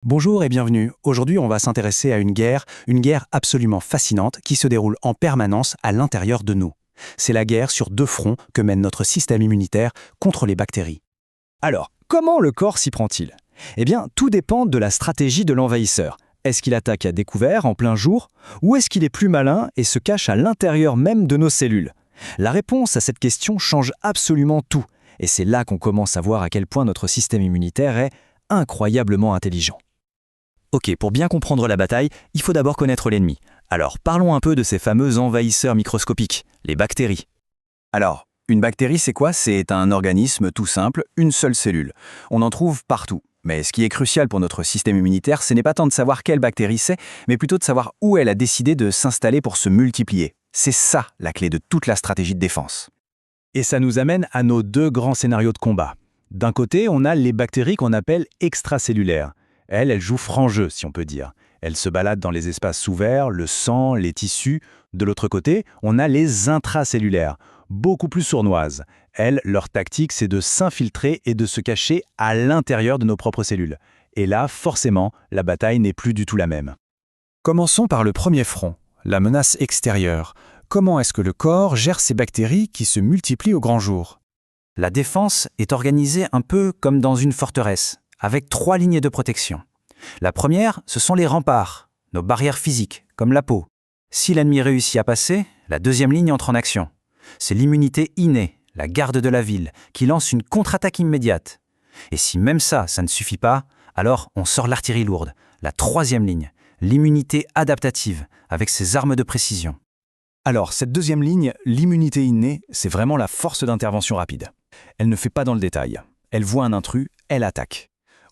Bonjour et bienvenue. Aujourd'hui, on va s'intéresser à une guerre absolument fascinante qui se déroule en permanence à l'intérieur de nous. C'est la guerre sur deux fronts que mène notre système immunitaire contre les bactéries. Alors, comment le corps s'y prend-il? Eh bien, tout dépend de la stratégie de l'envahisseur. Est-ce qu'il attaque à découvert, en plein jour, ou est-ce qu'il est plus malin et se cache à l'intérieur même de nos cellules? La réponse à cette question change absolument tout, et c'est là qu'on commence à voir à quel point notre système immunitaire est incroyablement intelligent. Ok, pour bien comprendre la bataille, il faut d'abord connaître l'ennemi. Alors, parlons un peu de ces fameux envahisseurs microscopiques, les bactéries. Alors, une bactérie, c'est quoi? C'est un organisme tout simple, une seule cellule. On en trouve partout. Mais ce qui est crucial pour notre système immunitaire, ce n'est pas tant de savoir quelle bactérie c'est, mais plutôt de savoir où elle a décidé de s'installer pour se multiplier. C'est ça la clé de toute la stratégie de défense. Et ça nous amène à nos deux grands scénarios de combat. D'un côté, on a les bactéries qu'on appelle extracellulaires. Elles jouent franc jeu, si on peut dire. Elles se baladent dans les espaces ouverts, le sang, les tissus. De l'autre côté, on a les intracellulaires, beaucoup plus sournoises. Elles, leur tactique, c'est de s'infiltrer et de se cacher à l'intérieur de nos propres cellules. Et là, forcément, la bataille n'est plus du tout la même. Commençons par le premier front, la menace extérieure. Comment est-ce que le corps gère ces bactéries qui se multiplient au grand jour? La défense est organisée un peu comme dans une forteresse, avec 3 lignes de protection. La première, ce sont les remparts, nos barrières physiques, comme la peau. Si l'ennemi réussit à passer, la deuxième ligne entre en action. C'est l'immunité innée, la garde de la ville, qui lance une contre-attaque immédiate. Et si même ça ne suffit pas, alors on sort l'artillerie lourde, la troisième ligne, l'immunité adaptative, avec ses armes de précision. Alors, cette deuxième ligne, l'immunité innée, c'est vraiment la force d'intervention rapide. Elle ne fait pas dans le détail. Elle voit un intrus, elle attaque.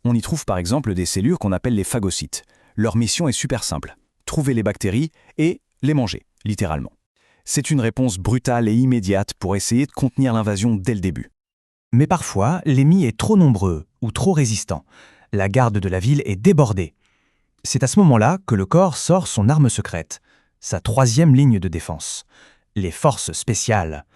On y trouve par exemple des cellules qu'on appelle les phagocytes. Leur mission est super simple, trouver les bactéries et les manger, littéralement. C'est une réponse brutale et immédiate pour essayer de contenir l'invasion dès le début. Mais parfois, l'ennemi est trop nombreux ou trop résistant. La garde de la ville est débordée. C'est à ce moment-là que le corps sort son arme secrète, sa troisième ligne de défense, les forces spéciales.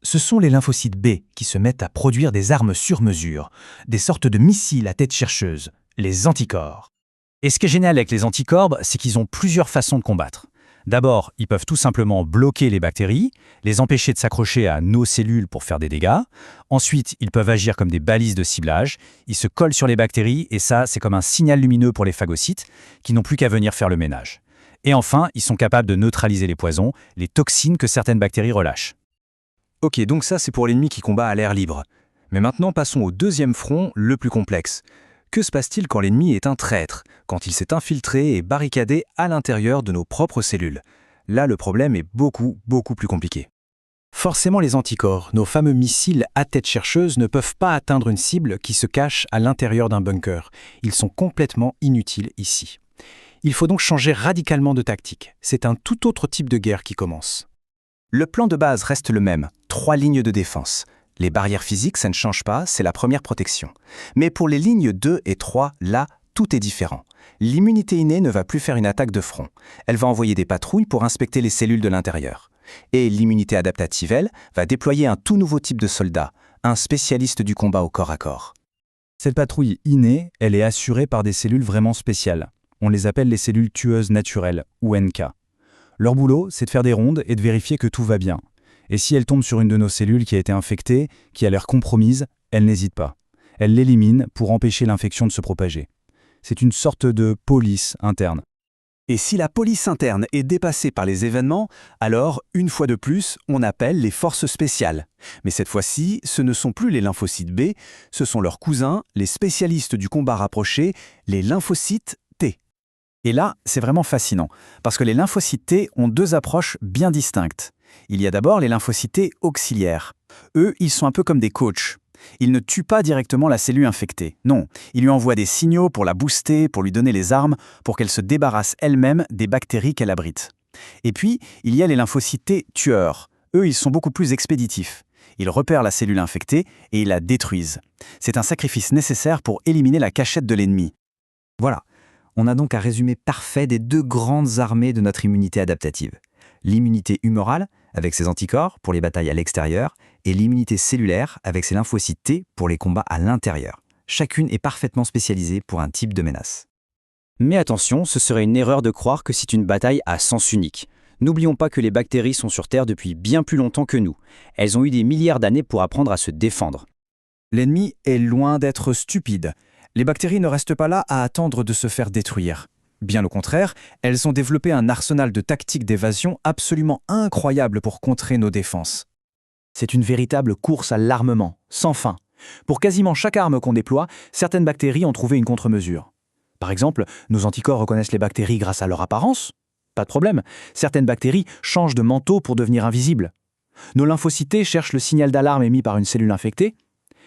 Ce sont les lymphocytes B qui se mettent à produire des armes sur mesure, des sortes de missiles à tête chercheuse, les anticorps. Et ce qui est génial avec les anticorps, c'est qu'ils ont plusieurs façons de combattre. D'abord, ils peuvent tout simplement bloquer les bactéries, les empêcher de s'accrocher à nos cellules pour faire des dégâts. Ensuite, ils peuvent agir comme des balises de ciblage. Ils se collent sur les bactéries et ça, c'est comme un signal lumineux pour les phagocytes qui n'ont plus qu'à venir faire le ménage. Et enfin, ils sont capables de neutraliser les poisons, les toxines que certaines bactéries relâchent. Ok, donc ça c'est pour l'ennemi qui combat à l'air libre. Mais maintenant passons au deuxième front, le plus complexe. Que se passe-t-il quand l'ennemi est un traître, quand il s'est infiltré et barricadé à l'intérieur de nos propres cellules? Là, le problème est beaucoup plus compliqué. Forcément, les anticorps, nos fameux missiles à tête chercheuse, ne peuvent pas atteindre une cible qui se cache à l'intérieur d'un bunker. Ils sont complètement inutiles ici. Il faut donc changer radicalement de tactique. C'est un tout autre type de guerre qui commence. Le plan de base reste le même, 3 lignes de défense. Les barrières physiques, ça ne change pas, c'est la première protection. Mais pour les lignes 2 et 3, là, tout est différent. L'immunité innée ne va plus faire une attaque de front. Elle va envoyer des patrouilles pour inspecter les cellules de l'intérieur. Et l'immunité adaptative, elle, va déployer un tout nouveau type de soldat, un spécialiste du combat au corps à corps. Cette patrouille innée, elle est assurée par des cellules vraiment spéciales. On les appelle les cellules tueuses naturelles, ou NK. Leur boulot, c'est de faire des rondes et de vérifier que tout va bien. Et si elle tombe sur une de nos cellules qui a été infectée, qui a l'air compromise, elle n'hésite pas. Elle l'élimine pour empêcher l'infection de se propager. C'est une sorte de police interne. Et si la police interne est dépassée par les événements, alors, une fois de plus, on appelle les forces spéciales. Mais cette fois-ci, ce ne sont plus les lymphocytes B, ce sont leurs cousins, les spécialistes du combat rapproché, les lymphocytes T. Et là, c'est vraiment fascinant, parce que les lymphocytes T ont 2 approches bien distinctes. Il y a d'abord les lymphocytes T auxiliaires. Eux, ils sont un peu comme des coachs. Ils ne tuent pas directement la cellule infectée. Non, ils lui envoient des signaux pour la booster, pour lui donner les armes, pour qu'elle se débarrasse elle-même des bactéries qu'elle abrite. Et puis, il y a les lymphocytes T tueurs. Eux, ils sont beaucoup plus expéditifs. Ils repèrent la cellule infectée et ils la détruisent. C'est un sacrifice nécessaire pour éliminer la cachette de l'ennemi. Voilà. On a donc un résumé parfait des 2 grandes armées de notre immunité adaptative. L'immunité humorale, avec ses anticorps pour les batailles à l'extérieur, et l'immunité cellulaire, avec ses lymphocytes T pour les combats à l'intérieur. Chacune est parfaitement spécialisée pour un type de menace. Mais attention, ce serait une erreur de croire que c'est une bataille à sens unique. N'oublions pas que les bactéries sont sur Terre depuis bien plus longtemps que nous. Elles ont eu des milliards d'années pour apprendre à se défendre. L'ennemi est loin d'être stupide. Les bactéries ne restent pas là à attendre de se faire détruire. Bien au contraire, elles ont développé un arsenal de tactiques d'évasion absolument incroyable pour contrer nos défenses. C'est une véritable course à l'armement, sans fin. Pour quasiment chaque arme qu'on déploie, certaines bactéries ont trouvé une contre-mesure. Par exemple, nos anticorps reconnaissent les bactéries grâce à leur apparence. Pas de problème, certaines bactéries changent de manteau pour devenir invisibles. Nos lymphocytes cherchent le signal d'alarme émis par une cellule infectée.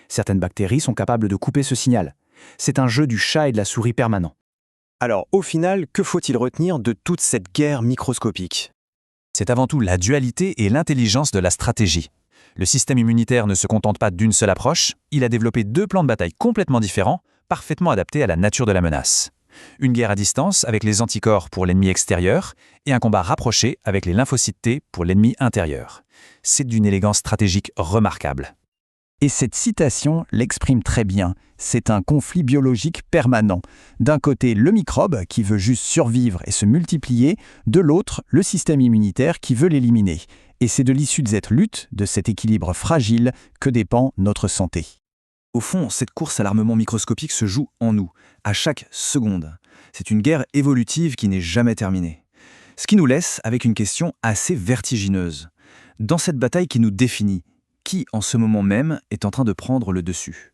Certaines bactéries sont capables de couper ce signal. C'est un jeu du chat et de la souris permanent. Alors, au final, que faut-il retenir de toute cette guerre microscopique ? C'est avant tout la dualité et l'intelligence de la stratégie. Le système immunitaire ne se contente pas d'une seule approche, il a développé 2 plans de bataille complètement différents, parfaitement adaptés à la nature de la menace. Une guerre à distance avec les anticorps pour l'ennemi extérieur et un combat rapproché avec les lymphocytes T pour l'ennemi intérieur. C'est d'une élégance stratégique remarquable. Et cette citation l'exprime très bien. C'est un conflit biologique permanent. D'un côté, le microbe qui veut juste survivre et se multiplier, de l'autre, le système immunitaire qui veut l'éliminer. Et c'est de l'issue de cette lutte, de cet équilibre fragile, que dépend notre santé. Au fond, cette course à l'armement microscopique se joue en nous, à chaque seconde. C'est une guerre évolutive qui n'est jamais terminée. Ce qui nous laisse avec une question assez vertigineuse. Dans cette bataille qui nous définit, qui en ce moment même est en train de prendre le dessus ?